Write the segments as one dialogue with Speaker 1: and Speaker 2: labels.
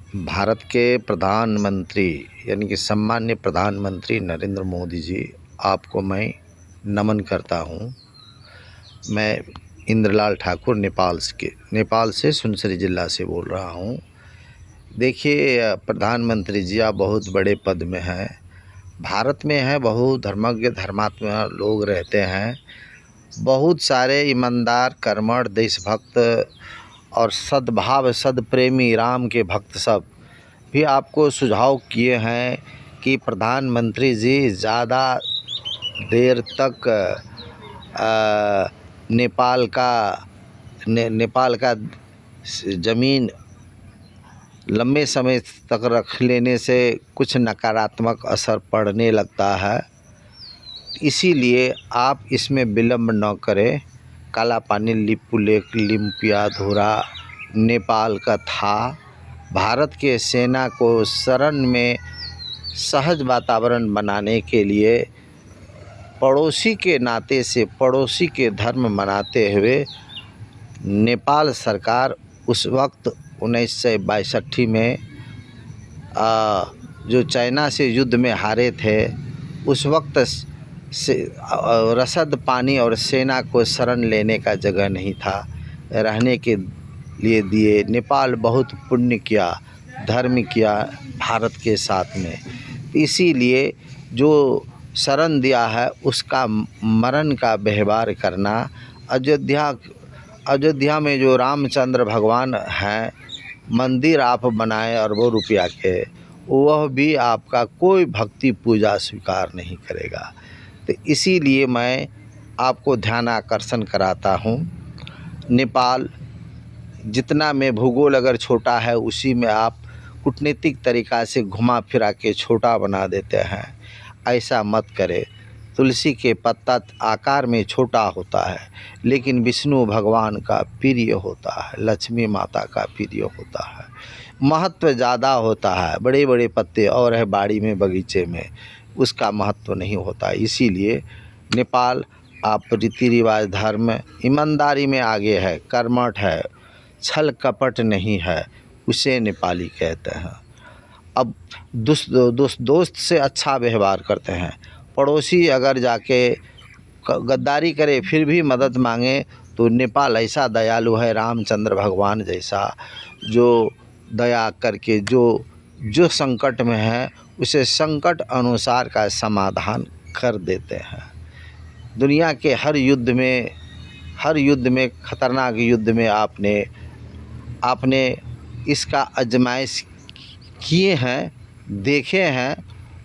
Speaker 1: भारत के प्रधानमंत्री यानी कि सम्मान्य प्रधानमंत्री नरेंद्र मोदी जी, आपको मैं नमन करता हूँ। मैं इंद्रलाल ठाकुर नेपाल से सुनसरी ज़िला से बोल रहा हूँ। देखिए प्रधानमंत्री जी, आप बहुत बड़े पद में हैं। भारत में है बहुधर्मज्ञ धर्मात्मा लोग रहते हैं। बहुत सारे ईमानदार, कर्मठ, देशभक्त और सद्भाव सद्प्रेमी राम के भक्त सब भी आपको सुझाव किए हैं कि प्रधानमंत्री जी ज़्यादा देर तक नेपाल का ज़मीन लंबे समय तक रख लेने से कुछ नकारात्मक असर पड़ने लगता है। इसीलिए आप इसमें विलम्ब न करें। काला पानी, लिपुलेख, लिम्पियाधुरा नेपाल का था। भारत के सेना को शरण में सहज वातावरण बनाने के लिए पड़ोसी के नाते से पड़ोसी के धर्म मनाते हुए नेपाल सरकार उस वक्त 1962 में जो चाइना से युद्ध में हारे थे, उस वक्त से रसद पानी और सेना को शरण लेने का जगह नहीं था, रहने के लिए दिए। नेपाल बहुत पुण्य किया, धर्म किया भारत के साथ में। इसीलिए जो शरण दिया है उसका मरण का व्यवहार करना। अयोध्या में जो रामचंद्र भगवान हैं, मंदिर आप बनाए अरबों रुपया के, वह भी आपका कोई भक्ति पूजा स्वीकार नहीं करेगा। तो इसीलिए मैं आपको ध्यान आकर्षण कराता हूँ। नेपाल जितना में भूगोल अगर छोटा है, उसी में आप कूटनीतिक तरीक़ा से घुमा फिरा के छोटा बना देते हैं। ऐसा मत करें। तुलसी के पत्ता आकार में छोटा होता है, लेकिन विष्णु भगवान का प्रिय होता है, लक्ष्मी माता का प्रिय होता है, महत्व ज़्यादा होता है। बड़े बड़े पत्ते और है बाड़ी में, बगीचे में, उसका महत्व नहीं होता। इसीलिए नेपाल आप रीति रिवाज, धर्म, ईमानदारी में आगे है, कर्मठ है, छल कपट नहीं है, उसे नेपाली कहते हैं। अब दोस्त से अच्छा व्यवहार करते हैं। पड़ोसी अगर जाके गद्दारी करे फिर भी मदद मांगे तो नेपाल ऐसा दयालु है, रामचंद्र भगवान जैसा, जो दया करके जो संकट में है उसे संकट अनुसार का समाधान कर देते हैं। दुनिया के हर युद्ध में खतरनाक युद्ध में आपने इसका आजमाइश किए हैं, देखे हैं।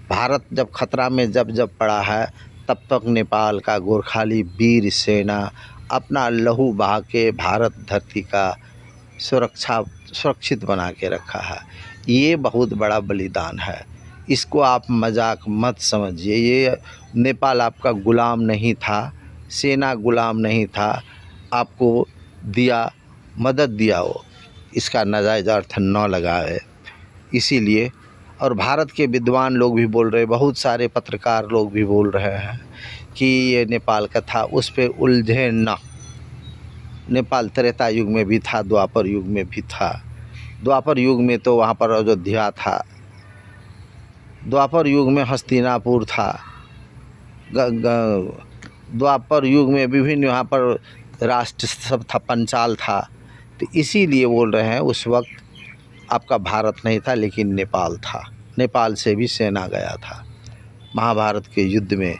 Speaker 1: भारत जब खतरा में जब पड़ा है, तब तक नेपाल का गोरखाली वीर सेना अपना लहू बहा के भारत धरती का सुरक्षित बना के रखा है। ये बहुत बड़ा बलिदान है। इसको आप मजाक मत समझिए। ये नेपाल आपका गुलाम नहीं था, सेना गुलाम नहीं था, आपको दिया, मदद दिया, वो इसका नाजायज़ अर्थ न लगाए। इसीलिए और भारत के विद्वान लोग भी बोल रहे, बहुत सारे पत्रकार लोग भी बोल रहे हैं कि ये नेपाल का था, उस पर उलझे न। नेपाल त्रेता युग में भी था, द्वापर युग में भी था। द्वापर युग में तो वहाँ पर अयोध्या था, द्वापर युग में हस्तिनापुर था, द्वापर युग में विभिन्न यहाँ पर राष्ट्र सब था, पंचाल था। तो इसीलिए बोल रहे हैं उस वक्त आपका भारत नहीं था, लेकिन नेपाल था। नेपाल से भी सेना गया था महाभारत के युद्ध में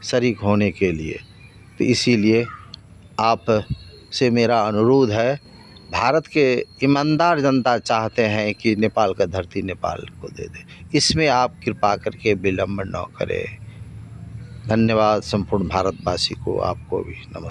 Speaker 1: शरीक होने के लिए। तो इसीलिए आप से मेरा अनुरोध है, भारत के ईमानदार जनता चाहते हैं कि नेपाल का धरती नेपाल को दे दे। इसमें आप कृपा करके विलम्ब न करें। धन्यवाद संपूर्ण भारतवासी को, आपको भी नमस्कार।